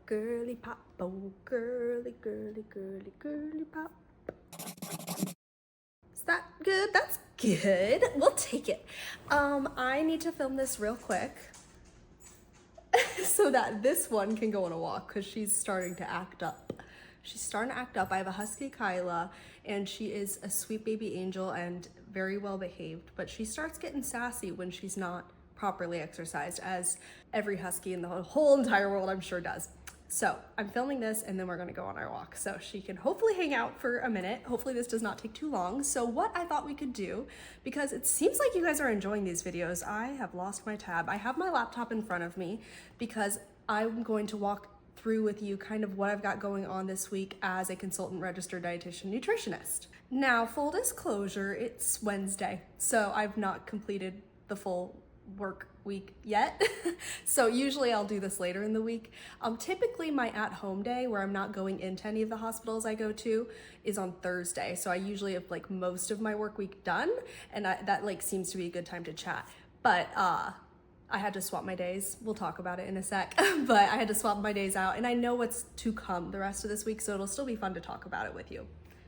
Girly pop, oh girly, girly, girly, girly pop. Is that good? That's good. We'll take it. I need to film this real quick so that this one can go on a walk because she's starting to act up. She's starting to act up. I have a husky Kyla and she is a sweet baby angel and very well behaved, but she starts getting sassy when she's not properly exercised, as every husky in the whole entire world I'm sure does. So I'm filming this and then we're gonna go on our walk so she can hopefully hang out for a minute. Hopefully this does not take too long. So what I thought we could do, because it seems like you guys are enjoying these videos, I have lost my tab. I have my laptop in front of me because I'm going to walk through with you kind of what I've got going on this week as a consultant registered dietitian nutritionist. Now, full disclosure, it's Wednesday, so I've not completed the full work week yet. So usually I'll do this later in the week. Typically my at-home day where I'm not going into any of the hospitals I go to is on Thursday. So I usually have like most of my work week done, and that like seems to be a good time to chat. But I had to swap my days. We'll talk about it in a sec, but I had to swap my days out and I know what's to come the rest of this week, so it'll still be fun to talk about it with you.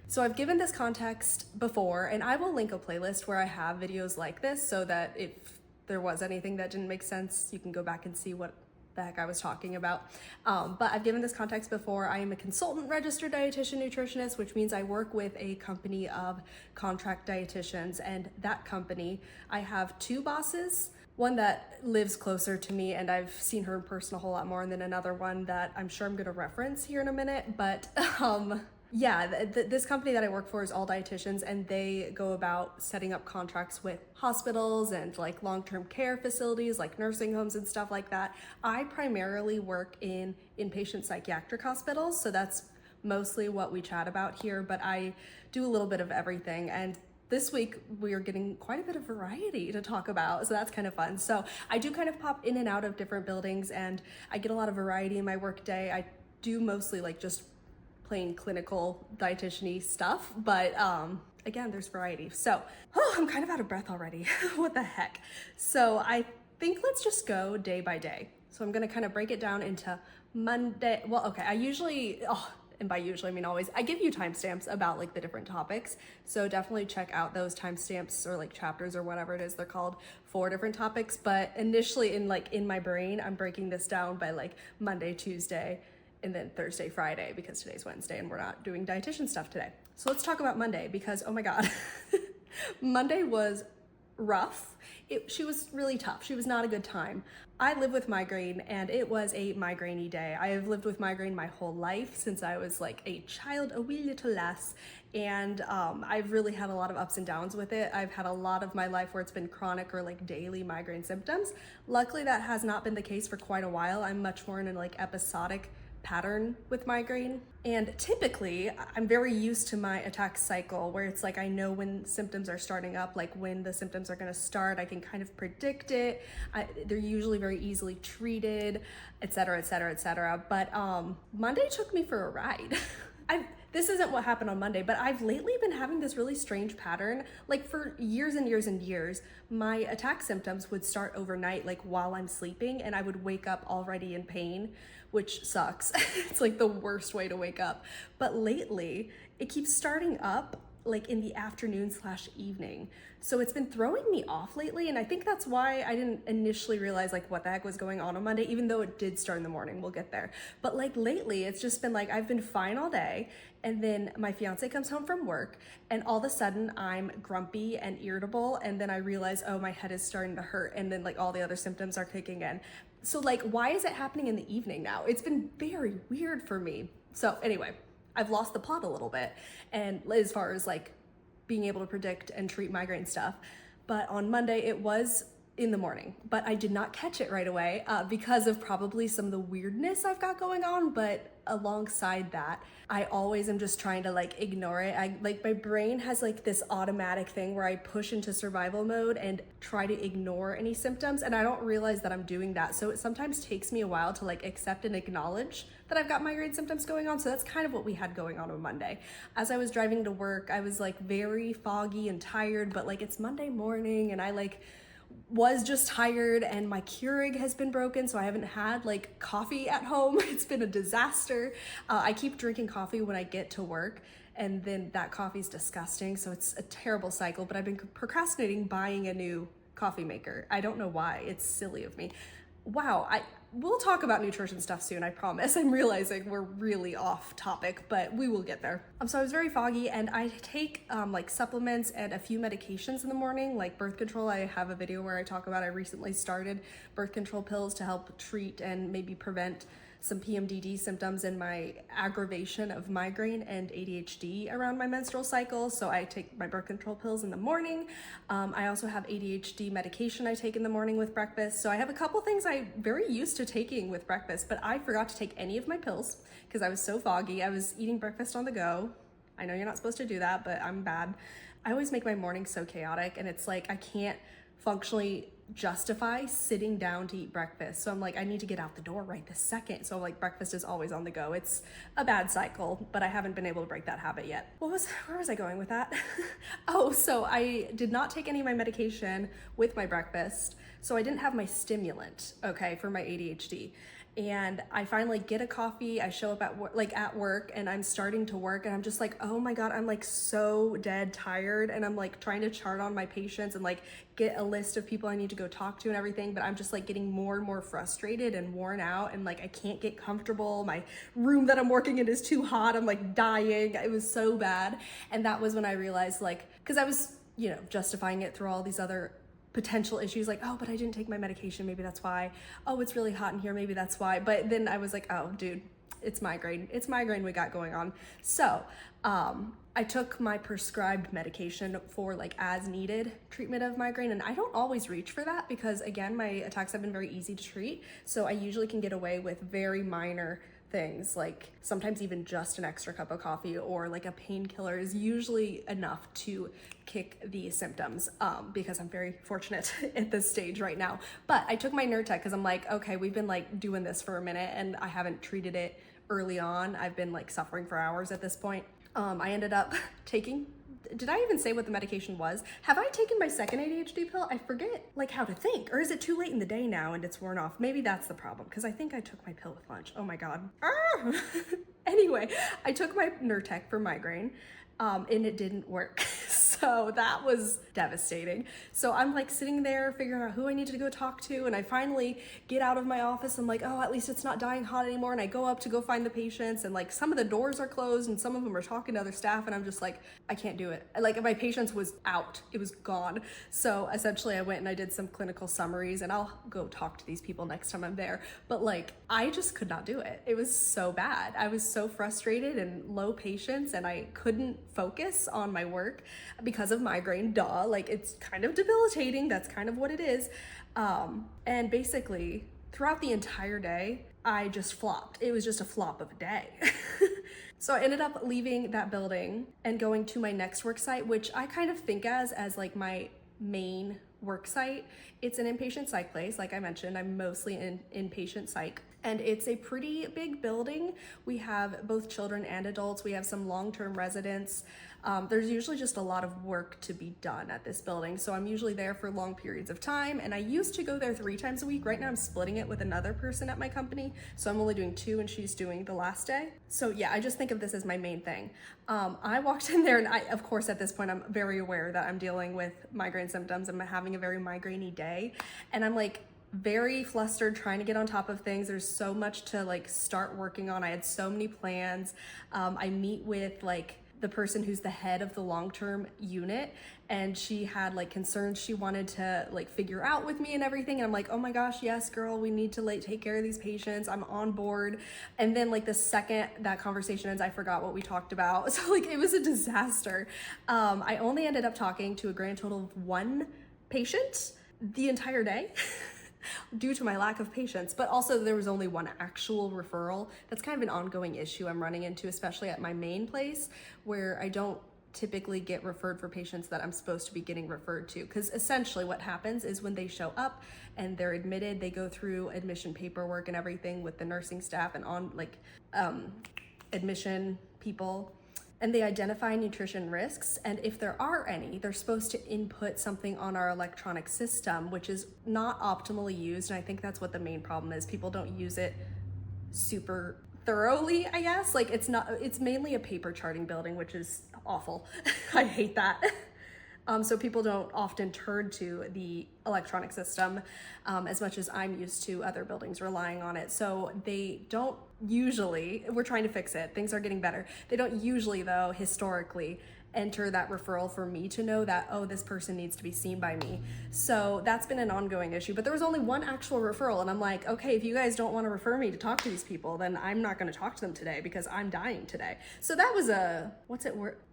So I've given this context before, and I will link a playlist where I have videos like this so that if there was anything that didn't make sense, you can go back and see what the heck I was talking about. But I've given this context before. I am a consultant registered dietitian nutritionist, which means I work with a company of contract dietitians, and that company, I have two bosses. One that lives closer to me and I've seen her in person a whole lot more, and then another one that I'm sure I'm gonna reference here in a minute. But yeah, this company that I work for is all dietitians, and they go about setting up contracts with hospitals and like long-term care facilities like nursing homes and stuff like that. I primarily work in inpatient psychiatric hospitals, so that's mostly what we chat about here, but I do a little bit of everything. And this week we are getting quite a bit of variety to talk about, so that's kind of fun. So I do kind of pop in and out of different buildings and I get a lot of variety in my work day. I do mostly like just plain clinical dietitian-y stuff, but again, there's variety. So, I'm kind of out of breath already. What the heck? So I think let's just go day by day. So I'm gonna kind of break it down into Monday. Well, okay, I usually, and by usually I mean always, I give you timestamps about like the different topics. So definitely check out those timestamps or like chapters or whatever it is they're called for different topics. But initially in my brain, I'm breaking this down by like Monday, Tuesday, and then Thursday, Friday, because today's Wednesday and we're not doing dietitian stuff today. So let's talk about Monday because, oh my God, Monday was rough. She was really tough. She was not a good time. I live with migraine and it was a migrainey day. I have lived with migraine my whole life since I was like a child, a wee little lass. And I've really had a lot of ups and downs with it. I've had a lot of my life where it's been chronic or like daily migraine symptoms. Luckily, that has not been the case for quite a while. I'm much more in a like episodic pattern with migraine. And typically I'm very used to my attack cycle where it's like I know when symptoms are starting up, like when the symptoms are going to start. I can kind of predict it. They're usually very easily treated, etc., etc., etc. But Monday took me for a ride. This isn't what happened on Monday, but I've lately been having this really strange pattern. Like for years and years and years, my attack symptoms would start overnight, like while I'm sleeping, and I would wake up already in pain, which sucks. It's like the worst way to wake up. But lately, it keeps starting up like in the afternoon/evening. So it's been throwing me off lately. And I think that's why I didn't initially realize like what the heck was going on Monday, even though it did start in the morning. We'll get there. But like lately, it's just been like, I've been fine all day. And then my fiance comes home from work and all of a sudden I'm grumpy and irritable. And then I realize, oh, my head is starting to hurt. And then like all the other symptoms are kicking in. So like, why is it happening in the evening now? It's been very weird for me. So anyway, I've lost the plot a little bit, and as far as like being able to predict and treat migraine stuff. But on Monday it was in the morning, but I did not catch it right away because of probably some of the weirdness I've got going on. But alongside that, I always am just trying to like ignore it. I like my brain has like this automatic thing where I push into survival mode and try to ignore any symptoms, and I don't realize that I'm doing that. So it sometimes takes me a while to like accept and acknowledge that I've got migraine symptoms going on. So that's kind of what we had going on Monday. As I was driving to work, I was like very foggy and tired, but like it's Monday morning and I like was just tired, and my Keurig has been broken, so I haven't had like coffee at home. It's been a disaster. I keep drinking coffee when I get to work, and then that coffee's disgusting, so it's a terrible cycle, but I've been procrastinating buying a new coffee maker. I don't know why. It's silly of me. Wow, we'll talk about nutrition stuff soon, I promise. I'm realizing we're really off topic, but we will get there. So I was very foggy, and I take like supplements and a few medications in the morning, like birth control. I have a video where I talk about I recently started birth control pills to help treat and maybe prevent some PMDD symptoms and my aggravation of migraine and ADHD around my menstrual cycle. So I take my birth control pills in the morning. I also have ADHD medication I take in the morning with breakfast. So I have a couple things I'm very used to taking with breakfast, but I forgot to take any of my pills because I was so foggy. I was eating breakfast on the go. I know you're not supposed to do that, but I'm bad. I always make my mornings so chaotic, and it's like I can't functionally justify sitting down to eat breakfast. So I'm like, I need to get out the door right this second. So like breakfast is always on the go. It's a bad cycle, but I haven't been able to break that habit yet. Where was I going with that? Oh, so I did not take any of my medication with my breakfast. So I didn't have my stimulant, okay, for my ADHD. And I finally get a coffee. I show up at work, and I'm starting to work, and I'm just like, oh my God, I'm like so dead tired. And I'm like trying to chart on my patients and like get a list of people I need to go talk to and everything. But I'm just like getting more and more frustrated and worn out, and like I can't get comfortable. My room that I'm working in is too hot. I'm like dying. It was so bad. And that was when I realized, like, because I was, justifying it through all these other potential issues, like, oh, but I didn't take my medication, maybe that's why. Oh, it's really hot in here, maybe that's why. But then I was like, oh dude, it's migraine we got going on. So I took my prescribed medication for like as needed treatment of migraine, and I don't always reach for that because again, my attacks have been very easy to treat, so I usually can get away with very minor things, like sometimes even just an extra cup of coffee or like a painkiller is usually enough to kick the symptoms, because I'm very fortunate at this stage right now. But I took my Nurtec because I'm like, okay, we've been like doing this for a minute and I haven't treated it early on. I've been like suffering for hours at this point. I ended up taking, did I even say what the medication was? Have I taken my second ADHD pill? I forget like how to think. Or is it too late in the day now and it's worn off? Maybe that's the problem, because I think I took my pill with lunch. Oh my God. Anyway, I took my Nurtec for migraine, and it didn't work. So that was devastating. So I'm like sitting there figuring out who I need to go talk to, and I finally get out of my office. I'm like, oh, at least it's not dying hot anymore. And I go up to go find the patients, and like some of the doors are closed and some of them are talking to other staff, and I'm just like, I can't do it. Like my patients was out, it was gone. So essentially I went and I did some clinical summaries, and I'll go talk to these people next time I'm there. But like, I just could not do it. It was so bad. I was so frustrated and low patience, and I couldn't focus on my work because of migraine. Duh, like it's kind of debilitating. That's kind of what it is. And basically throughout the entire day, I just flopped. It was just a flop of a day. So I ended up leaving that building and going to my next work site, which I kind of think as like my main work site. It's an inpatient psych place. Like I mentioned, I'm mostly in inpatient psych. And it's a pretty big building. We have both children and adults. We have some long-term residents. There's usually just a lot of work to be done at this building. So I'm usually there for long periods of time. And I used to go there 3 times a week. Right now I'm splitting it with another person at my company. So I'm only doing 2 and she's doing the last day. So yeah, I just think of this as my main thing. I walked in there, and of course at this point I'm very aware that I'm dealing with migraine symptoms. I'm having a very migrainey day. And I'm like, very flustered trying to get on top of things. There's so much to like start working on. I had so many plans. I meet with like the person who's the head of the long-term unit, and she had like concerns she wanted to like figure out with me and everything. And I'm like, oh my gosh, yes girl, we need to like take care of these patients. I'm on board. And then like the second that conversation ends, I forgot what we talked about. So like it was a disaster. I only ended up talking to a grand total of 1 patient the entire day. Due to my lack of patience, but also there was only 1 actual referral. That's kind of an ongoing issue I'm running into, especially at my main place, where I don't typically get referred for patients that I'm supposed to be getting referred to. Because essentially what happens is when they show up and they're admitted, they go through admission paperwork and everything with the nursing staff and on like admission people. and they identify nutrition risks. And if there are any, they're supposed to input something on our electronic system, which is not optimally used. And I think that's what the main problem is. People don't use it super thoroughly, I guess. Like it's mainly a paper charting building, which is awful. I hate that. So people don't often turn to the electronic system as much as I'm used to other buildings relying on it. So they don't usually, we're trying to fix it, things are getting better. They don't usually, though, historically enter that referral for me to know that, oh, this person needs to be seen by me. So that's been an ongoing issue, but there was only one actual referral, and I'm like, okay, if you guys don't want to refer me to talk to these people, then I'm not going to talk to them today because I'm dying today. So that was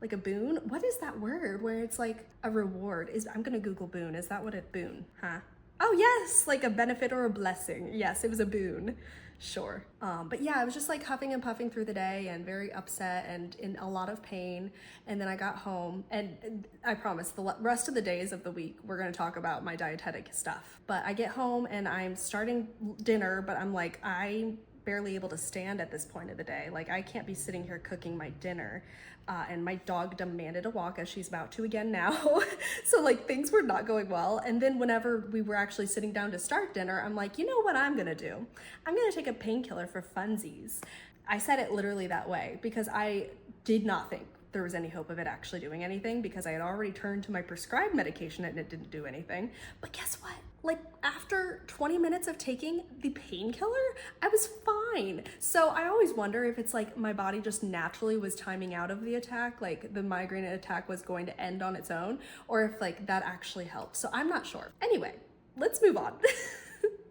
like a boon? What is that word where it's like a reward? I'm going to Google boon. Is that what it boon? Huh? Oh yes, like a benefit or a blessing. Yes, it was a boon. Sure. But yeah, I was just like huffing and puffing through the day and very upset and in a lot of pain. And then I got home, and I promise the rest of the days of the week, we're going to talk about my dietetic stuff. But I get home and I'm starting dinner, but I'm like, I'm barely able to stand at this point of the day. Like I can't be sitting here cooking my dinner. And my dog demanded a walk, as she's about to again now. So like things were not going well. And then whenever we were actually sitting down to start dinner, I'm like, you know what I'm gonna do? I'm gonna take a painkiller for funsies. I said it literally that way because I did not think there was any hope of it actually doing anything, because I had already turned to my prescribed medication and it didn't do anything. But guess what? Like after 20 minutes of taking the painkiller, I was fine. So I always wonder if it's like my body just naturally was timing out of the attack, like the migraine attack was going to end on its own, or if like that actually helped. So I'm not sure. Anyway, let's move on.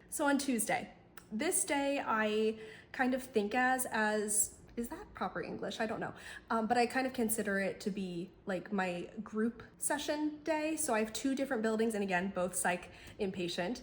So on Tuesday, this day I kind of think as is that proper English? I don't know. But I kind of consider it to be like my group session day. So I have 2 different buildings, and again, both psych inpatient,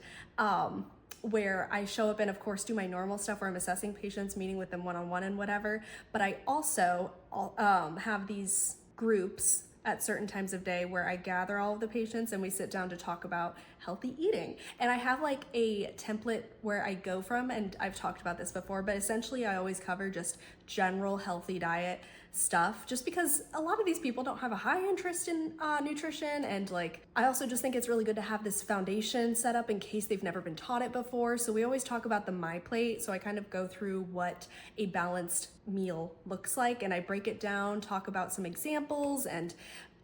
where I show up and of course do my normal stuff where I'm assessing patients, meeting with them one-on-one and whatever. But I also have these groups at certain times of day where I gather all of the patients and we sit down to talk about healthy eating. And I have like a template where I go from, and I've talked about this before, but essentially I always cover just general healthy diet stuff, just because a lot of these people don't have a high interest in nutrition. And like, I also just think it's really good to have this foundation set up in case they've never been taught it before. So we always talk about the My Plate. So I kind of go through what a balanced meal looks like, and I break it down, talk about some examples. And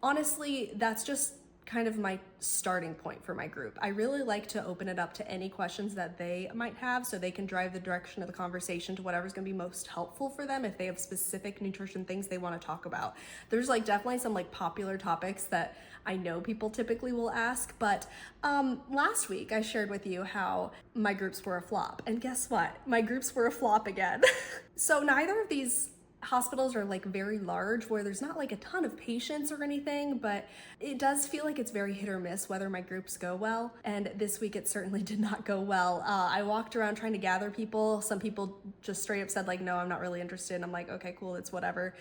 honestly, that's just kind of my starting point for my group. I really like to open it up to any questions that they might have, so they can drive the direction of the conversation to whatever's going to be most helpful for them if they have specific nutrition things they want to talk about. There's like definitely some like popular topics that I know people typically will ask, but last week I shared with you how my groups were a flop, and guess what? My groups were a flop again. So neither of these hospitals are like very large where there's not like a ton of patients or anything, but it does feel like it's very hit or miss whether my groups go well. And this week it certainly did not go well. I walked around trying to gather people. Some people just straight up said like, no, I'm not really interested. And I'm like, okay, cool, it's whatever.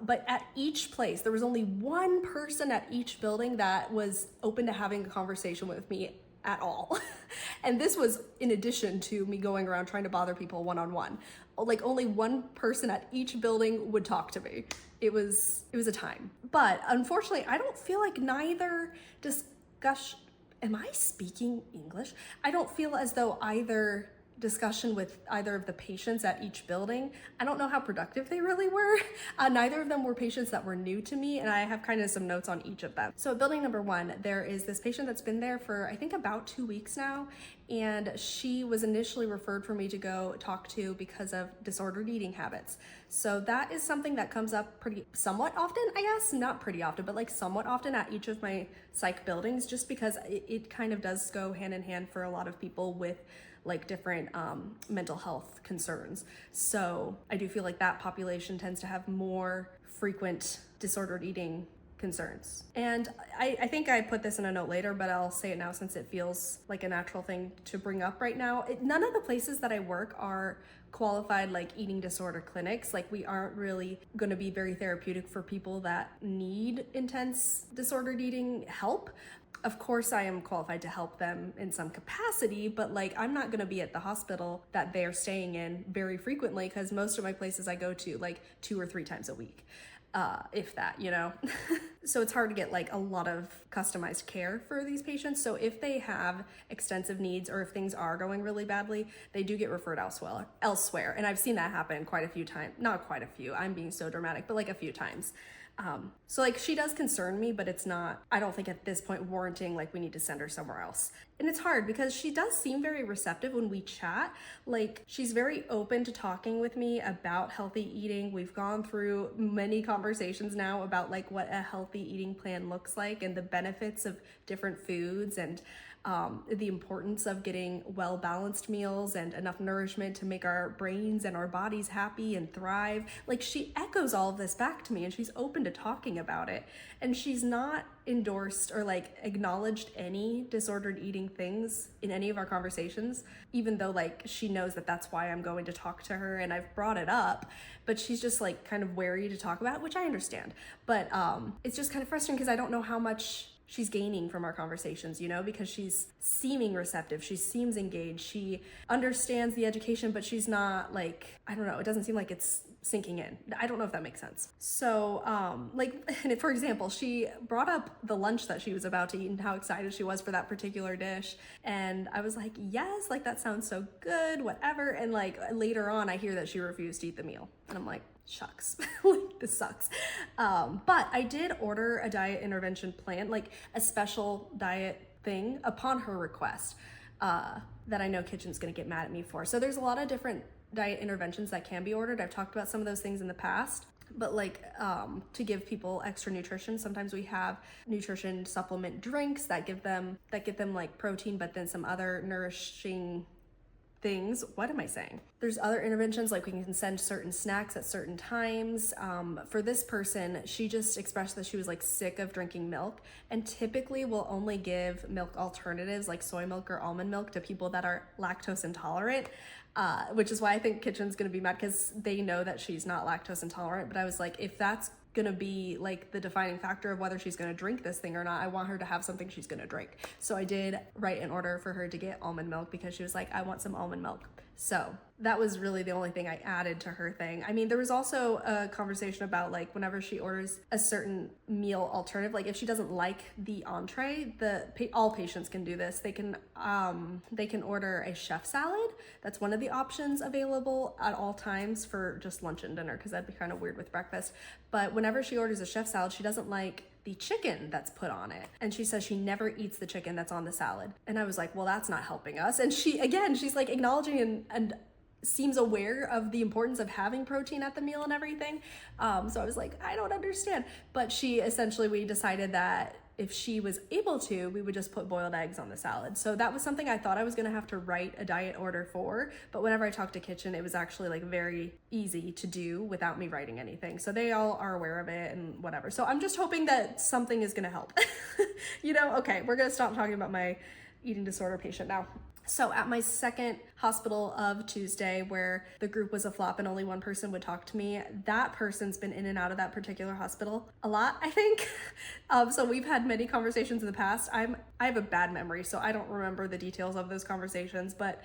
But at each place, there was only one person at each building that was open to having a conversation with me at all. And this was in addition to me going around trying to bother people one-on-one. Like only one person at each building would talk to me. It was a time. But unfortunately, I don't feel like neither discussion, am I speaking English? I don't feel as though either discussion with either of the patients at each building, I don't know how productive they really were. Neither of them were patients that were new to me, and I have kind of some notes on each of them. So at building number 1, there is this patient that's been there for I think about 2 weeks now, and she was initially referred for me to go talk to because of disordered eating habits. So that is something that comes up somewhat often, I guess, not pretty often, but like somewhat often at each of my psych buildings, just because it kind of does go hand in hand for a lot of people with like different mental health concerns. So I do feel like that population tends to have more frequent disordered eating concerns. And I think I put this in a note later, but I'll say it now since it feels like a natural thing to bring up right now. None of the places that I work are qualified like eating disorder clinics. Like we aren't really going to be very therapeutic for people that need intense disordered eating help. Of course, I am qualified to help them in some capacity, but like I'm not going to be at the hospital that they're staying in very frequently, because most of my places I go to like 2 or 3 times a week. if that, you know? So it's hard to get like a lot of customized care for these patients. So if they have extensive needs or if things are going really badly, they do get referred elsewhere. And I've seen that happen quite a few times. Not quite a few, I'm being so dramatic, but like a few times. So like she does concern me, but it's not, I don't think at this point warranting like we need to send her somewhere else. And it's hard because she does seem very receptive when we chat. Like she's very open to talking with me about healthy eating. We've gone through many conversations now about like what a healthy eating plan looks like and the benefits of different foods and the importance of getting well-balanced meals and enough nourishment to make our brains and our bodies happy and thrive. Like she echoes all of this back to me and she's open to talking about it. And she's not endorsed or like acknowledged any disordered eating things in any of our conversations, even though like she knows that that's why I'm going to talk to her and I've brought it up, but she's just like kind of wary to talk about it, which I understand. But it's just kind of frustrating because I don't know how much she's gaining from our conversations, you know, because she's seeming receptive, she seems engaged, she understands the education, but she's not like, I don't know, it doesn't seem like it's sinking in. I don't know if that makes sense. So like, for example, she brought up the lunch that she was about to eat and how excited she was for that particular dish. And I was like, yes, like that sounds so good, whatever. And like later on, I hear that she refused to eat the meal. And I'm like, shucks, like this sucks. But I did order a diet intervention plan, like a special diet thing upon her request that I know Kitchen's gonna get mad at me for. So there's a lot of different diet interventions that can be ordered. I've talked about some of those things in the past, but like to give people extra nutrition, sometimes we have nutrition supplement drinks that give them like protein, but then some other nourishing things. What am I saying? There's other interventions, like we can send certain snacks at certain times. For this person, she just expressed that she was like sick of drinking milk, and typically we'll only give milk alternatives like soy milk or almond milk to people that are lactose intolerant, which is why I think Kitchen's gonna be mad because they know that she's not lactose intolerant. But I was like, if that's gonna be like the defining factor of whether she's gonna drink this thing or not, I want her to have something she's gonna drink. So I did write an order for her to get almond milk because she was like, I want some almond milk. So that was really the only thing I added to her thing. I mean, there was also a conversation about like whenever she orders a certain meal alternative, like if she doesn't like the entree, all patients can do this. They can order a chef salad. That's one of the options available at all times for just lunch and dinner, because that'd be kind of weird with breakfast. But whenever she orders a chef salad, she doesn't like the chicken that's put on it. And she says she never eats the chicken that's on the salad. And I was like, well, that's not helping us. And she's like acknowledging and seems aware of the importance of having protein at the meal and everything. So I was like, I don't understand. But we decided that if she was able to, we would just put boiled eggs on the salad. So that was something I thought I was gonna have to write a diet order for, but whenever I talked to Kitchen, it was actually like very easy to do without me writing anything. So they all are aware of it and whatever. So I'm just hoping that something is gonna help. You know, okay, we're gonna stop talking about my eating disorder patient now. So at my second hospital of Tuesday, where the group was a flop and only one person would talk to me, that person's been in and out of that particular hospital a lot, I think. So we've had many conversations in the past. I have a bad memory, so I don't remember the details of those conversations, but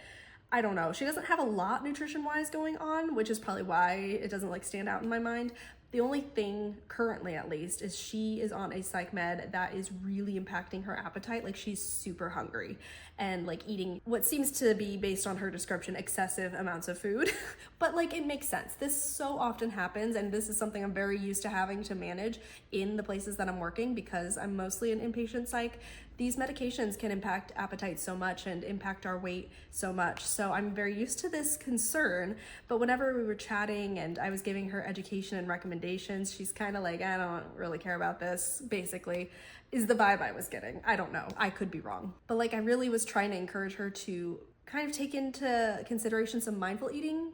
I don't know. She doesn't have a lot nutrition-wise going on, which is probably why it doesn't like stand out in my mind. The only thing currently, at least, is she is on a psych med that is really impacting her appetite. Like she's super hungry and like eating what seems to be, based on her description, excessive amounts of food. But like it makes sense. This so often happens, and this is something I'm very used to having to manage in the places that I'm working because I'm mostly an inpatient psych. These medications can impact appetite so much and impact our weight so much. So I'm very used to this concern, but whenever we were chatting and I was giving her education and recommendations, she's kind of like, I don't really care about this, basically, is the vibe I was getting. I don't know, I could be wrong. But like I really was trying to encourage her to kind of take into consideration some mindful eating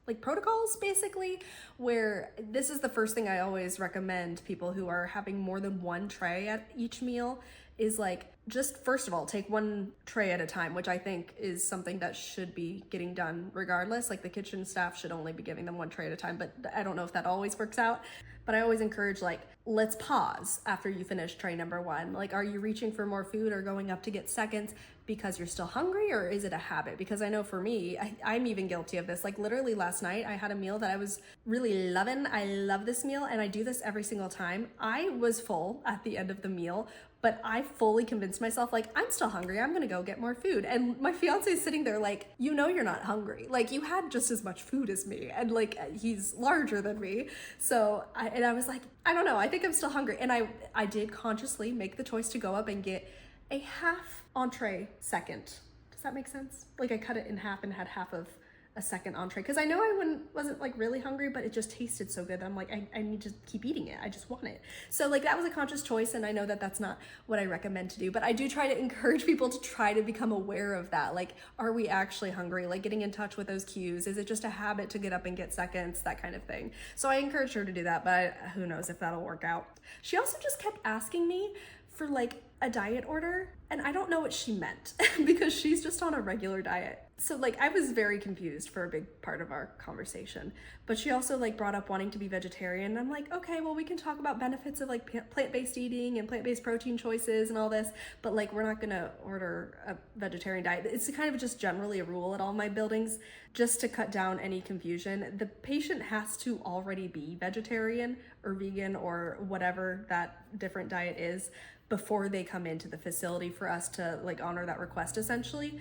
like protocols, basically, where this is the first thing I always recommend people who are having more than one tray at each meal is like, just first of all, take one tray at a time, which I think is something that should be getting done regardless. Like the kitchen staff should only be giving them one tray at a time, but I don't know if that always works out. But I always encourage, like, let's pause after you finish tray number one. Like, are you reaching for more food or going up to get seconds because you're still hungry, or is it a habit? Because I know for me, I'm even guilty of this. Like literally last night, I had a meal that I was really loving. I love this meal and I do this every single time. I was full at the end of the meal, but I fully convinced myself, like, I'm still hungry. I'm gonna go get more food. And my fiance is sitting there like, you know, you're not hungry. Like, you had just as much food as me. And like, he's larger than me. So I was like, I don't know, I think I'm still hungry. And I did consciously make the choice to go up and get a half entree second. Does that make sense? Like I cut it in half and had half of a second entree, because I know I wasn't like really hungry, but it just tasted so good that I'm like, I need to keep eating it. I just want it. So like that was a conscious choice, and I know that that's not what I recommend to do, but I do try to encourage people to try to become aware of that. Like, are we actually hungry? Like getting in touch with those cues. Is it just a habit to get up and get seconds? That kind of thing. So I encouraged her to do that, but who knows if that'll work out. She also just kept asking me for like a diet order, and I don't know what she meant because she's just on a regular diet. So like I was very confused for a big part of our conversation, but she also like brought up wanting to be vegetarian. And I'm like, okay, well, we can talk about benefits of like plant-based eating and plant-based protein choices and all this, but like we're not gonna order a vegetarian diet. It's kind of just generally a rule at all my buildings, just to cut down any confusion. The patient has to already be vegetarian or vegan or whatever that different diet is before they come into the facility for us to like honor that request essentially.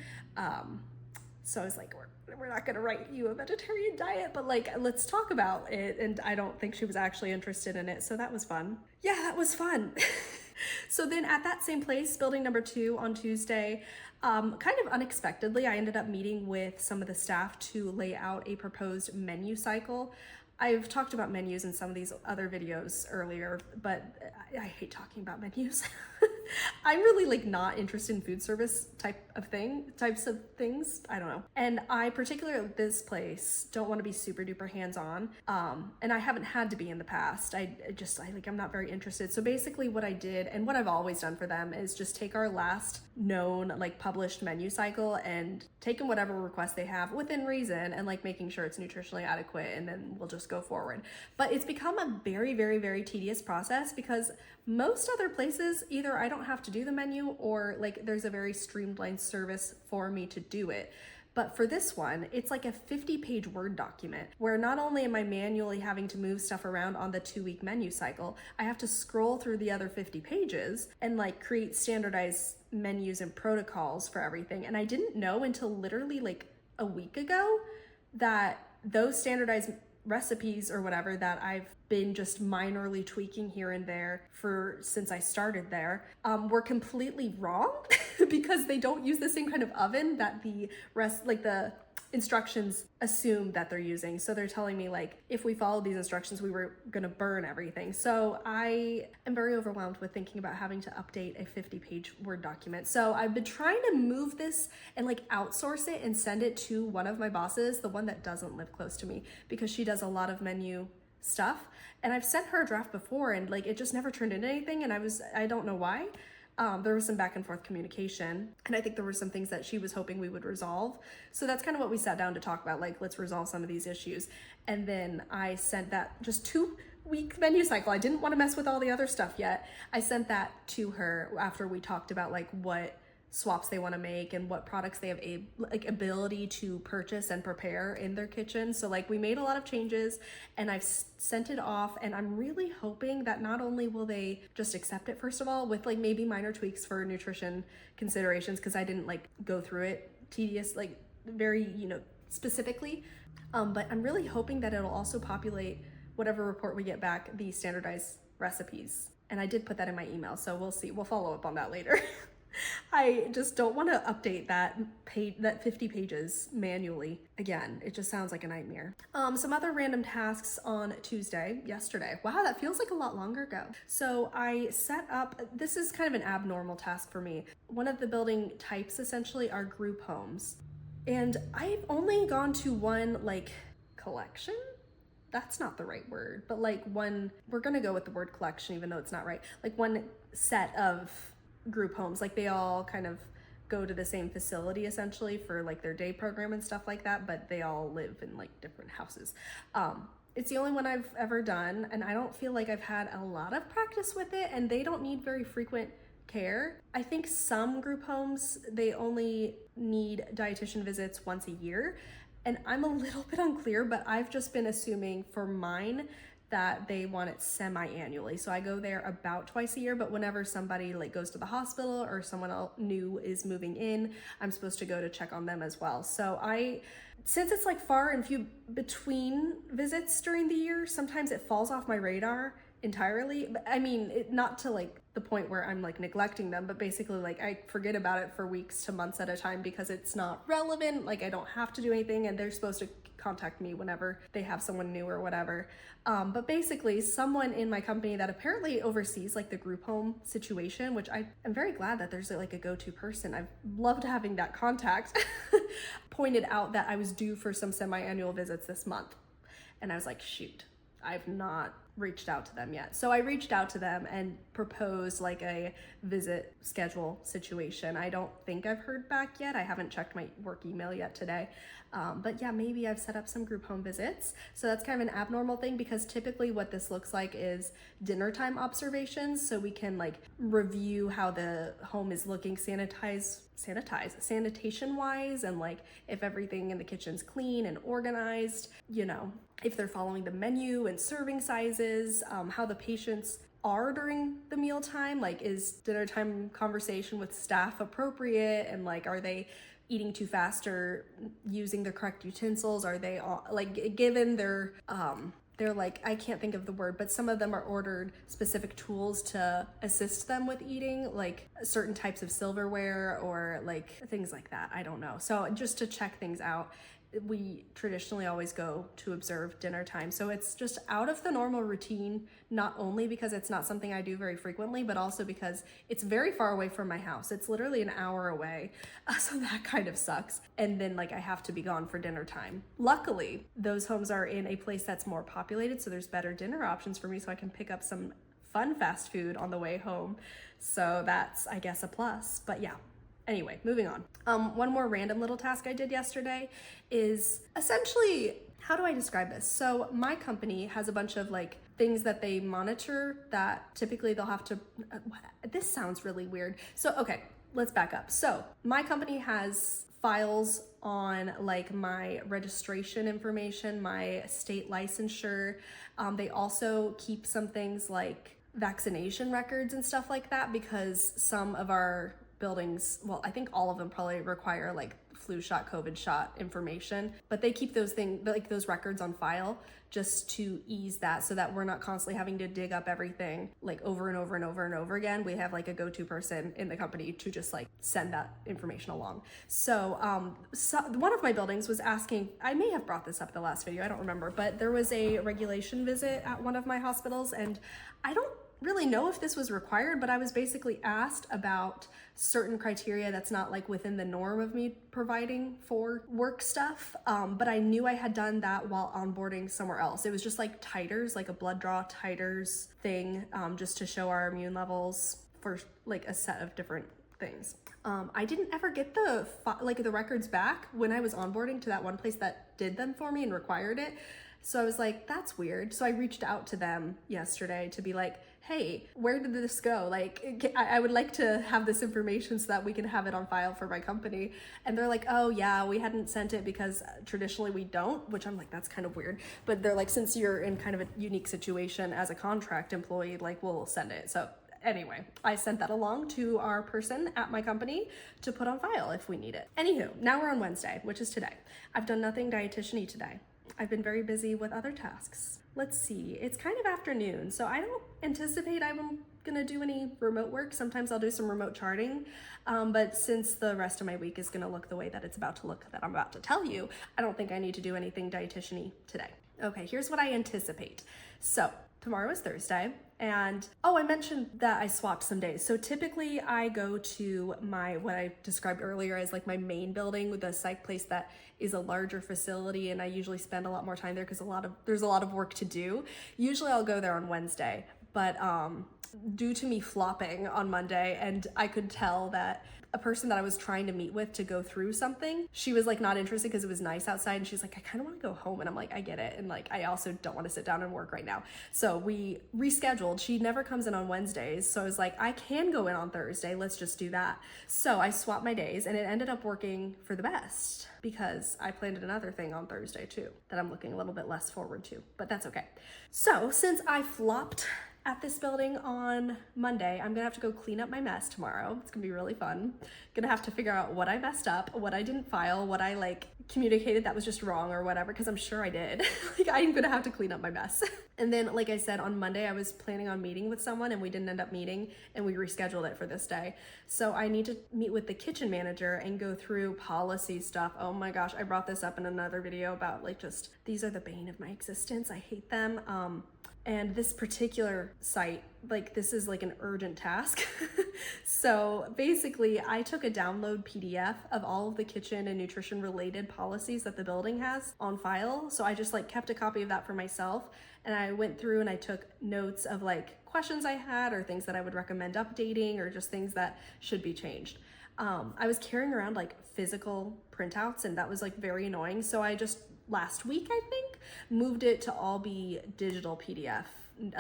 So I was like, we're not gonna write you a vegetarian diet, but like, let's talk about it. And I don't think she was actually interested in it. So that was fun. Yeah, that was fun. So then at that same place, building number 2 on Tuesday, kind of unexpectedly, I ended up meeting with some of the staff to lay out a proposed menu cycle. I've talked about menus in some of these other videos earlier, but I hate talking about menus. I'm really like not interested in food service types of things. I don't know. And I particularly at this place don't want to be super duper hands-on. And I haven't had to be in the past. I'm not very interested. So basically what I did, and what I've always done for them, is just take our last known like published menu cycle and taking whatever request they have within reason and like making sure it's nutritionally adequate, and then we'll just go forward. But it's become a very, very, very tedious process because most other places, either I don't have to do the menu or like there's a very streamlined service for me to do it. But for this one, it's like a 50-page Word document where not only am I manually having to move stuff around on the 2-week menu cycle, I have to scroll through the other 50 pages and like create standardized menus and protocols for everything. And I didn't know until literally like a week ago that those standardized recipes or whatever that I've been just minorly tweaking here and there since I started there were completely wrong because they don't use the same kind of oven that the instructions assume that they're using. So they're telling me like, if we followed these instructions, we were gonna burn everything. So I am very overwhelmed with thinking about having to update a 50-page Word document. So I've been trying to move this and like outsource it and send it to one of my bosses, the one that doesn't live close to me, because she does a lot of menu stuff. And I've sent her a draft before and like, it just never turned into anything. And I don't know why. There was some back and forth communication, and I think there were some things that she was hoping we would resolve. So that's kind of what we sat down to talk about, like, let's resolve some of these issues. And then I sent that just 2-week menu cycle. I didn't want to mess with all the other stuff yet. I sent that to her after we talked about like what swaps they want to make and what products they have ability to purchase and prepare in their kitchen. So like we made a lot of changes and I've sent it off, and I'm really hoping that not only will they just accept it, first of all, with like maybe minor tweaks for nutrition considerations, because I didn't like go through it very specifically, but I'm really hoping that it'll also populate whatever report we get back, the standardized recipes. And I did put that in my email, so we'll see. We'll follow up on that later. I just don't want to update that 50 pages manually. Again, it just sounds like a nightmare. Some other random tasks on yesterday. Wow, that feels like a lot longer ago. So I set up, this is kind of an abnormal task for me. One of the building types essentially are group homes. And I've only gone to one like collection. That's not the right word, but like we're gonna go with the word collection, even though it's not right. Like one set of group homes. Like they all kind of go to the same facility essentially for like their day program and stuff like that, but they all live in like different houses. It's the only one I've ever done, and I don't feel like I've had a lot of practice with it, and they don't need very frequent care. I think some group homes, they only need dietitian visits once a year, and I'm a little bit unclear, but I've just been assuming for mine that they want it semi-annually. So I go there about twice a year, but whenever somebody like goes to the hospital or someone else new is moving in, I'm supposed to go to check on them as well. So since it's like far and few between visits during the year, sometimes it falls off my radar entirely. But I mean, not to like the point where I'm like neglecting them, but basically like I forget about it for weeks to months at a time because it's not relevant. Like I don't have to do anything, and they're supposed to contact me whenever they have someone new or whatever. But basically someone in my company that apparently oversees like the group home situation, which I am very glad that there's like a go-to person. I've loved having that contact, pointed out that I was due for some semi-annual visits this month. And I was like, shoot, I've not reached out to them yet. So I reached out to them and proposed like a visit schedule situation. I don't think I've heard back yet. I haven't checked my work email yet today. But yeah, maybe I've set up some group home visits. So that's kind of an abnormal thing, because typically what this looks like is dinner time observations. So we can like review how the home is looking sanitation wise, and like if everything in the kitchen's clean and organized, you know, if they're following the menu and serving sizes, how the patients are during the meal time, like is dinner time conversation with staff appropriate, and like are they eating too fast or using the correct utensils? Are they all, like given their they're like, I can't think of the word, but some of them are ordered specific tools to assist them with eating, like certain types of silverware or like things like that. I don't know. So just to check things out, we traditionally always go to observe dinner time. So it's just out of the normal routine, not only because it's not something I do very frequently, but also because it's very far away from my house. It's literally an hour away. So that kind of sucks. And then like I have to be gone for dinner time. Luckily, those homes are in a place that's more populated, so there's better dinner options for me, so I can pick up some fun fast food on the way home. So that's, I guess, a plus. But yeah. Anyway, moving on. One more random little task I did yesterday is essentially, how do I describe this? So my company has a bunch of like things that they monitor that typically they'll have to, this sounds really weird. So, okay, let's back up. So my company has files on like my registration information, my state licensure. They also keep some things like vaccination records and stuff like that, because some of our buildings, well, I think all of them probably require like flu shot, COVID shot information, but they keep those things, like those records on file, just to ease that, so that we're not constantly having to dig up everything like over and over and over and over again. We have like a go-to person in the company to just like send that information along. So, one of my buildings was asking, I may have brought this up in the last video, I don't remember, but there was a regulation visit at one of my hospitals, and I don't really know if this was required, but I was basically asked about certain criteria that's not like within the norm of me providing for work stuff. But I knew I had done that while onboarding somewhere else. It was just like titers, like a blood draw titers thing, just to show our immune levels for like a set of different things. I didn't ever get the records back when I was onboarding to that one place that did them for me and required it. So I was like, that's weird. So I reached out to them yesterday to be like, hey, where did this go? Like, I would like to have this information so that we can have it on file for my company. And they're like, oh yeah, we hadn't sent it because traditionally we don't, which I'm like, that's kind of weird. But they're like, since you're in kind of a unique situation as a contract employee, like we'll send it. So anyway, I sent that along to our person at my company to put on file if we need it. Anywho, now we're on Wednesday, which is today. I've done nothing dietitian-y today. I've been very busy with other tasks. Let's see, it's kind of afternoon, so I don't anticipate I'm gonna do any remote work. Sometimes I'll do some remote charting, but since the rest of my week is gonna look the way that it's about to look, that I'm about to tell you, I don't think I need to do anything dietitian-y today. Okay, here's what I anticipate. So tomorrow is Thursday, and I mentioned that I swapped some days. So typically I go to what I described earlier as like my main building with the psych place that is a larger facility, and I usually spend a lot more time there because there's a lot of work to do. Usually I'll go there on Wednesday, but due to me flopping on Monday, and I could tell that a person that I was trying to meet with to go through something, she was like not interested because it was nice outside, and she's like, I kind of want to go home. And I'm like, I get it, and like I also don't want to sit down and work right now. So we rescheduled. She never comes in on Wednesdays, so I was like, I can go in on Thursday, let's just do that. So I swapped my days, and it ended up working for the best because I planned another thing on Thursday too that I'm looking a little bit less forward to, but that's okay. So since I flopped at this building on Monday, I'm gonna have to go clean up my mess tomorrow. It's gonna be really fun. Gonna have to figure out what I messed up, what I didn't file, what I like communicated that was just wrong or whatever, because I'm sure I did. Like, I'm gonna have to clean up my mess. And then, like I said, on Monday, I was planning on meeting with someone and we didn't end up meeting, and we rescheduled it for this day. So I need to meet with the kitchen manager and go through policy stuff. Oh my gosh, I brought this up in another video about like just, these are the bane of my existence. I hate them. And this particular site, like this is like an urgent task. So basically I took a download PDF of all of the kitchen and nutrition related policies that the building has on file. So I just like kept a copy of that for myself. And I went through and I took notes of like questions I had or things that I would recommend updating or just things that should be changed. I was carrying around like physical printouts, and that was like very annoying. So I just last week, I think, moved it to all be digital PDF.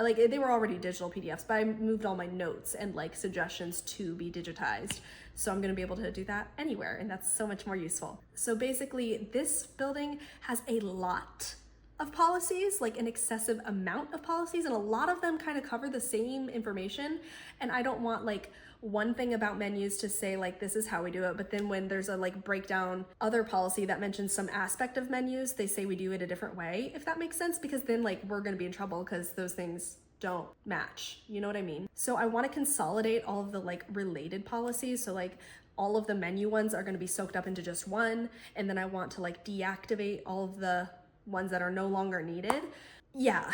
Like they were already digital PDFs, but I moved all my notes and like suggestions to be digitized. So I'm gonna be able to do that anywhere, and that's so much more useful. So basically this building has a lot of policies, like an excessive amount of policies, and a lot of them kind of cover the same information. And I don't want like one thing about menus to say like this is how we do it, but then when there's a like breakdown other policy that mentions some aspect of menus, they say we do it a different way, if that makes sense, because then like we're gonna be in trouble because those things don't match, you know what I mean? So I want to consolidate all of the like related policies, so like all of the menu ones are going to be soaked up into just one, and then I want to like deactivate all of the ones that are no longer needed. Yeah.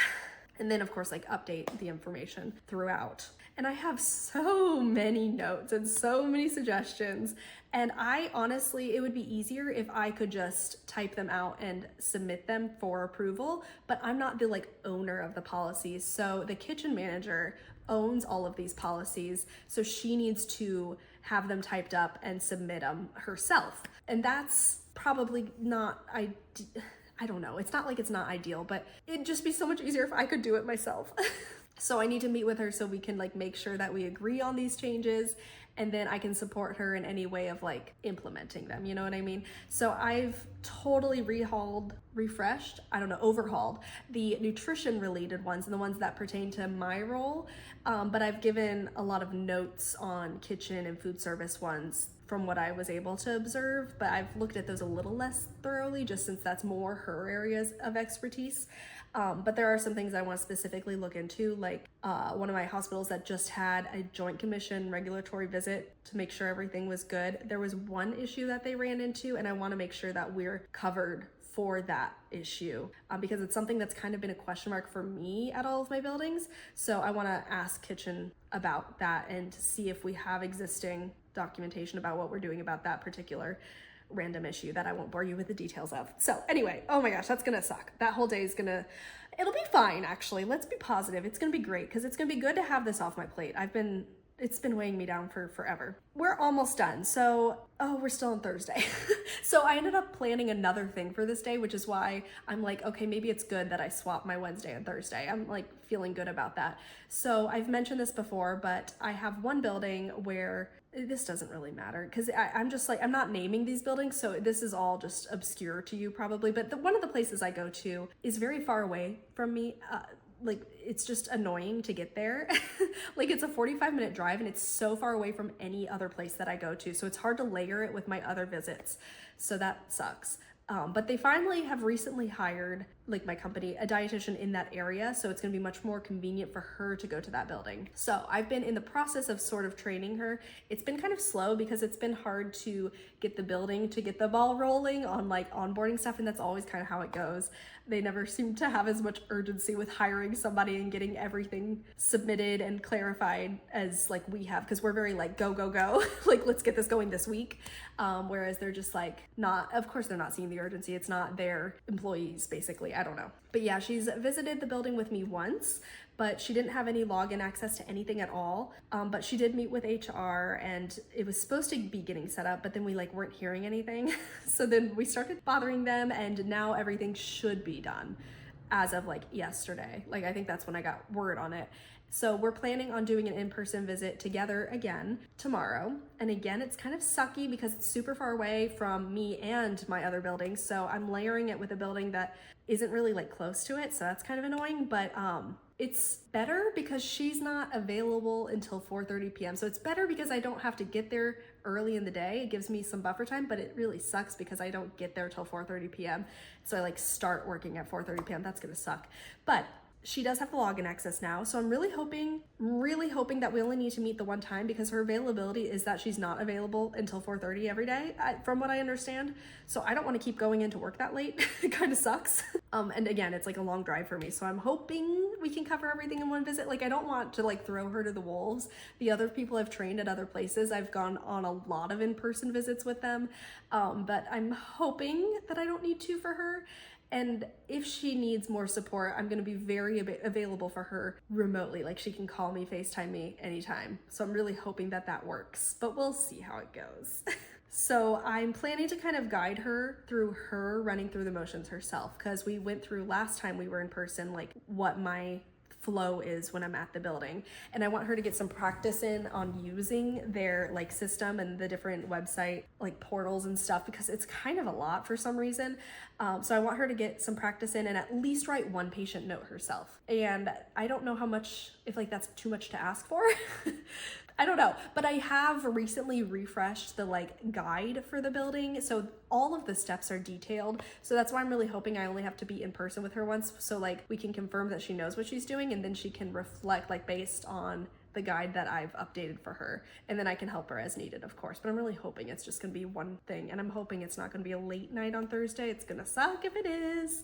And then of course like update the information throughout. And I have so many notes and so many suggestions, and I honestly, it would be easier if I could just type them out and submit them for approval, but I'm not the like owner of the policies. So the kitchen manager owns all of these policies, so she needs to have them typed up and submit them herself. And that's probably not, I don't know, it's not like it's not ideal, but it'd just be so much easier if I could do it myself. So I need to meet with her so we can like make sure that we agree on these changes, and then I can support her in any way of like implementing them, you know what I mean? So I've totally overhauled the nutrition related ones and the ones that pertain to my role, but I've given a lot of notes on kitchen and food service ones from what I was able to observe, but I've looked at those a little less thoroughly just since that's more her areas of expertise. But there are some things I want to specifically look into, like one of my hospitals that just had a Joint Commission regulatory visit to make sure everything was good. There was one issue that they ran into, and I want to make sure that we're covered for that issue because it's something that's kind of been a question mark for me at all of my buildings. So I want to ask Kitchen about that and to see if we have existing documentation about what we're doing about that particular random issue that I won't bore you with the details of. So anyway, oh my gosh, that's gonna suck. That whole day is it'll be fine actually. Let's be positive. It's gonna be great because it's gonna be good to have this off my plate. It's been weighing me down for forever. We're almost done. So, we're still on Thursday. So I ended up planning another thing for this day, which is why I'm like, okay, maybe it's good that I swap my Wednesday and Thursday. I'm like feeling good about that. So I've mentioned this before, but I have one building where this doesn't really matter because I'm just like, I'm not naming these buildings. So this is all just obscure to you probably, but one of the places I go to is very far away from me. Like it's just annoying to get there. Like it's a 45-minute drive and it's so far away from any other place that I go to. So it's hard to layer it with my other visits. So that sucks. But they finally have recently hired, like my company, a dietitian in that area. So it's gonna be much more convenient for her to go to that building. So I've been in the process of sort of training her. It's been kind of slow because it's been hard to get the building to get the ball rolling on like onboarding stuff. And that's always kind of how it goes. They never seem to have as much urgency with hiring somebody and getting everything submitted and clarified as like we have, because we're very like go like let's get this going this week, whereas they're just like not, of course they're not seeing the urgency. It's not their employees basically I don't know. But yeah, she's visited the building with me once, but she didn't have any login access to anything at all. But she did meet with HR, and it was supposed to be getting set up, but then we like weren't hearing anything. So then we started bothering them, and now everything should be done as of like yesterday. Like I think that's when I got word on it. So we're planning on doing an in-person visit together again tomorrow. And again, it's kind of sucky because it's super far away from me and my other buildings. So I'm layering it with a building that isn't really like close to it. So that's kind of annoying, but it's better because she's not available until 4:30 p.m. So it's better because I don't have to get there early in the day. It gives me some buffer time, but it really sucks because I don't get there till 4:30 p.m. So I like start working at 4:30 p.m. That's gonna suck. But she does have the login access now, so I'm really hoping that we only need to meet the one time, because her availability is that she's not available until 4:30 every day, from what I understand. So I don't want to keep going into work that late. It kind of sucks. And again, it's like a long drive for me, so I'm hoping we can cover everything in one visit. Like I don't want to like throw her to the wolves. The other people I've trained at other places, I've gone on a lot of in-person visits with them, but I'm hoping that I don't need to for her. And if she needs more support, I'm going to be very available for her remotely. Like she can call me, FaceTime me anytime. So I'm really hoping that that works, but we'll see how it goes. So I'm planning to kind of guide her through her running through the motions herself, because we went through last time we were in person, like what my flow is when I'm at the building. And I want her to get some practice in on using their like system and the different website like portals and stuff, because it's kind of a lot for some reason. So I want her to get some practice in and at least write one patient note herself. And I don't know how much, if like that's too much to ask for. I don't know, but I have recently refreshed the like guide for the building, so all of the steps are detailed. So that's why I'm really hoping I only have to be in person with her once, so like we can confirm that she knows what she's doing, and then she can reflect like based on the guide that I've updated for her, and then I can help her as needed, of course. But I'm really hoping it's just gonna be one thing, and I'm hoping it's not gonna be a late night on Thursday. It's gonna suck if it is.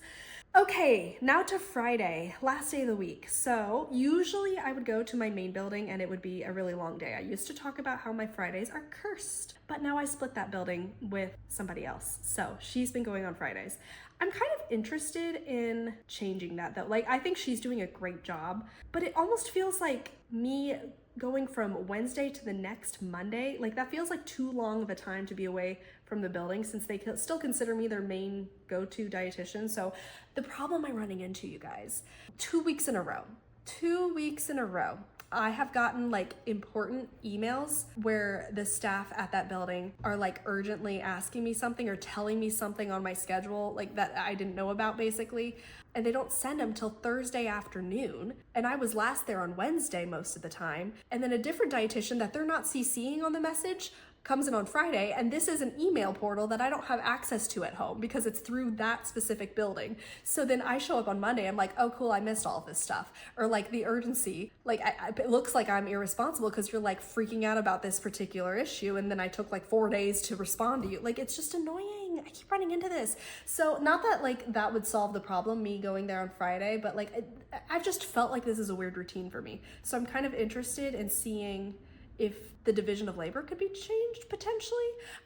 Okay, now to Friday, last day of the week. So usually I would go to my main building and it would be a really long day. I used to talk about how my Fridays are cursed, but now I split that building with somebody else. So she's been going on Fridays. I'm kind of interested in changing that though. Like I think she's doing a great job, but it almost feels like me going from Wednesday to the next Monday, like that feels like too long of a time to be away from the building, since they still consider me their main go-to dietitian. So the problem I'm running into, you guys, 2 weeks in a row, I have gotten like important emails where the staff at that building are like urgently asking me something or telling me something on my schedule, like that I didn't know about basically. And they don't send them till Thursday afternoon. And I was last there on Wednesday most of the time. And then a different dietitian that they're not CCing on the message comes in on Friday, and this is an email portal that I don't have access to at home because it's through that specific building. So then I show up on Monday, I'm like, oh cool, I missed all of this stuff. Or like the urgency, like it looks like I'm irresponsible because you're like freaking out about this particular issue, and then I took like 4 days to respond to you. Like it's just annoying. I keep running into this. So not that like that would solve the problem, me going there on Friday, but like I've just felt like this is a weird routine for me. So I'm kind of interested in seeing if the division of labor could be changed potentially.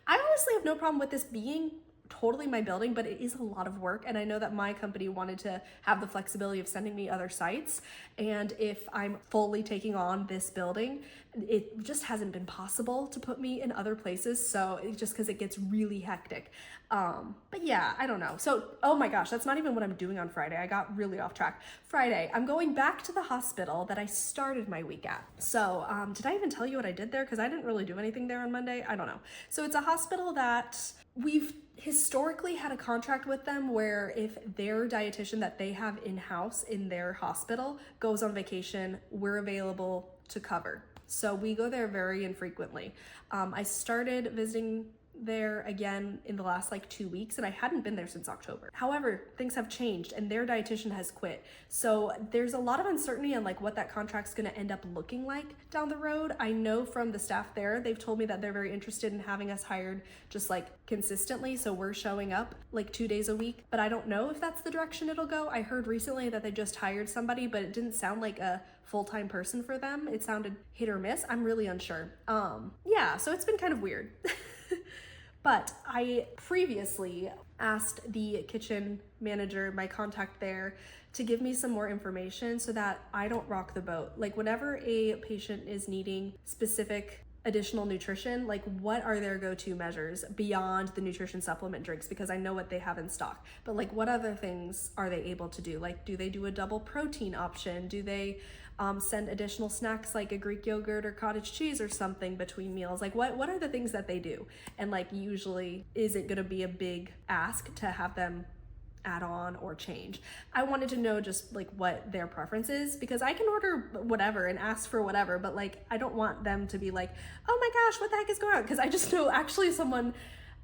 I honestly have no problem with this being totally my building, but it is a lot of work, and I know that my company wanted to have the flexibility of sending me other sites, and if I'm fully taking on this building, it just hasn't been possible to put me in other places, so it's just because it gets really hectic. But yeah, I don't know. So, oh my gosh, that's not even what I'm doing on Friday. I got really off track. Friday, I'm going back to the hospital that I started my week at. So, did I even tell you what I did there? Because I didn't really do anything there on Monday. I don't know. So it's a hospital that we've historically had a contract with them where if their dietitian that they have in-house in their hospital goes on vacation, we're available to cover. So we go there very infrequently. I started visiting there again in the last like 2 weeks, and I hadn't been there since October. However, things have changed and their dietitian has quit. So there's a lot of uncertainty on like what that contract's going to end up looking like down the road. I know from the staff there, they've told me that they're very interested in having us hired just like consistently. So we're showing up like 2 days a week, but I don't know if that's the direction it'll go. I heard recently that they just hired somebody, but it didn't sound like a full-time person for them. It sounded hit or miss. I'm really unsure. Yeah, so it's been kind of weird. But I previously asked the kitchen manager, my contact there, to give me some more information so that I don't rock the boat. Like whenever a patient is needing specific additional nutrition, like what are their go-to measures beyond the nutrition supplement drinks, because I know what they have in stock, but like what other things are they able to do? Like, do they do a double protein option? Do they send additional snacks like a Greek yogurt or cottage cheese or something between meals? Like what are the things that they do? And like usually, is it gonna be a big ask to have them add on or change? I wanted to know just like what their preference is, because I can order whatever and ask for whatever, but like I don't want them to be like, oh my gosh, what the heck is going on? Because I just know actually someone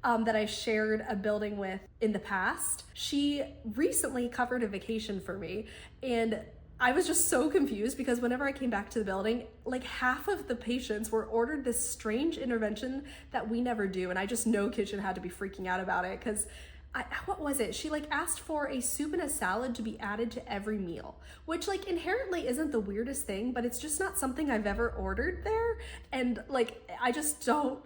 that I shared a building with in the past, she recently covered a vacation for me, and I was just so confused because whenever I came back to the building, like half of the patients were ordered this strange intervention that we never do, and I just know kitchen had to be freaking out about it because what was it? She like asked for a soup and a salad to be added to every meal, which like inherently isn't the weirdest thing, but it's just not something I've ever ordered there. And like, I just don't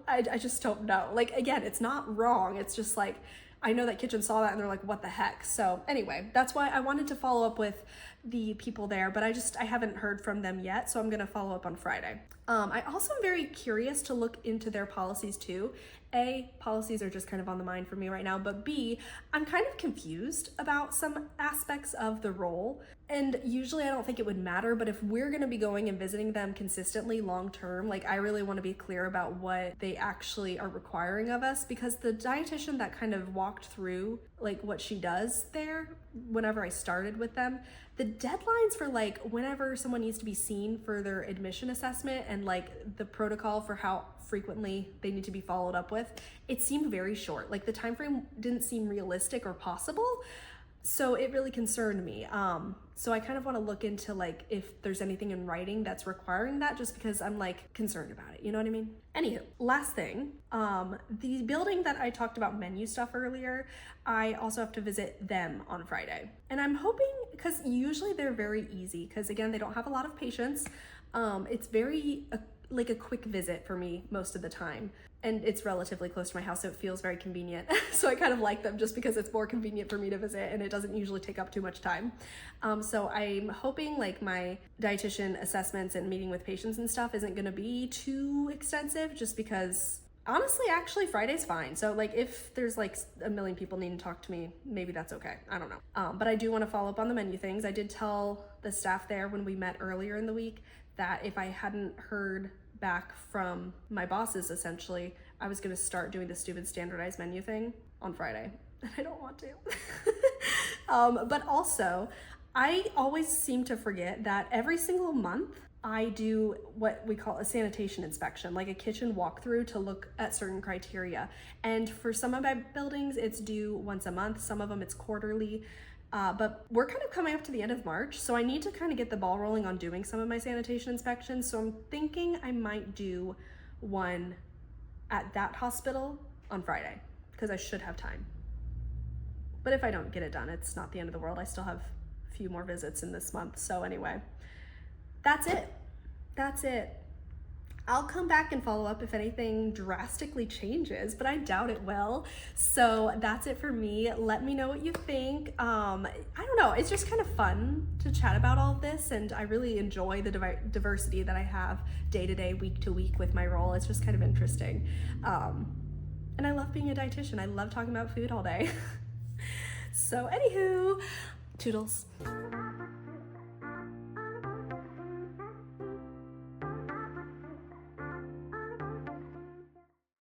know. Like, again, it's not wrong. It's just like, I know that kitchen saw that and they're like, what the heck? So anyway, that's why I wanted to follow up with the people there, but I haven't heard from them yet. So I'm going to follow up on Friday. I also am very curious to look into their policies too. A, policies are just kind of on the mind for me right now, but B, I'm kind of confused about some aspects of the role. And usually I don't think it would matter, but if we're going to be going and visiting them consistently long term, like I really want to be clear about what they actually are requiring of us, because the dietitian that kind of walked through like what she does there whenever I started with them, the deadlines for like whenever someone needs to be seen for their admission assessment and like the protocol for how frequently they need to be followed up with, it seemed very short. Like the time frame didn't seem realistic or possible. So it really concerned me. So I kind of want to look into like if there's anything in writing that's requiring that, just because I'm like concerned about it. You know what I mean? Anywho, last thing, the building that I talked about menu stuff earlier, I also have to visit them on Friday. And I'm hoping, because usually they're very easy, because again, they don't have a lot of patients. It's very like a quick visit for me most of the time. And it's relatively close to my house, so it feels very convenient. So I kind of like them just because it's more convenient for me to visit and it doesn't usually take up too much time. So I'm hoping like my dietitian assessments and meeting with patients and stuff isn't gonna be too extensive, just because honestly, actually Friday's fine. So like if there's like a million people needing to talk to me, maybe that's okay. I don't know. But I do wanna follow up on the menu things. I did tell the staff there when we met earlier in the week that if I hadn't heard back from my bosses, essentially, I was gonna start doing the stupid standardized menu thing on Friday. And I don't want to. But also, I always seem to forget that every single month I do what we call a sanitation inspection, like a kitchen walkthrough to look at certain criteria. And for some of my buildings, it's due once a month. Some of them it's quarterly. But we're kind of coming up to the end of March, so I need to kind of get the ball rolling on doing some of my sanitation inspections. So I'm thinking I might do one at that hospital on Friday, because I should have time. But if I don't get it done, it's not the end of the world. I still have a few more visits in this month. So anyway, that's it. That's it. I'll come back and follow up if anything drastically changes, but I doubt it will. So that's it for me. Let me know what you think. I don't know, it's just kind of fun to chat about all of this, and I really enjoy the diversity that I have day to day, week to week with my role. It's just kind of interesting. And I love being a dietitian. I love talking about food all day. So anywho, toodles.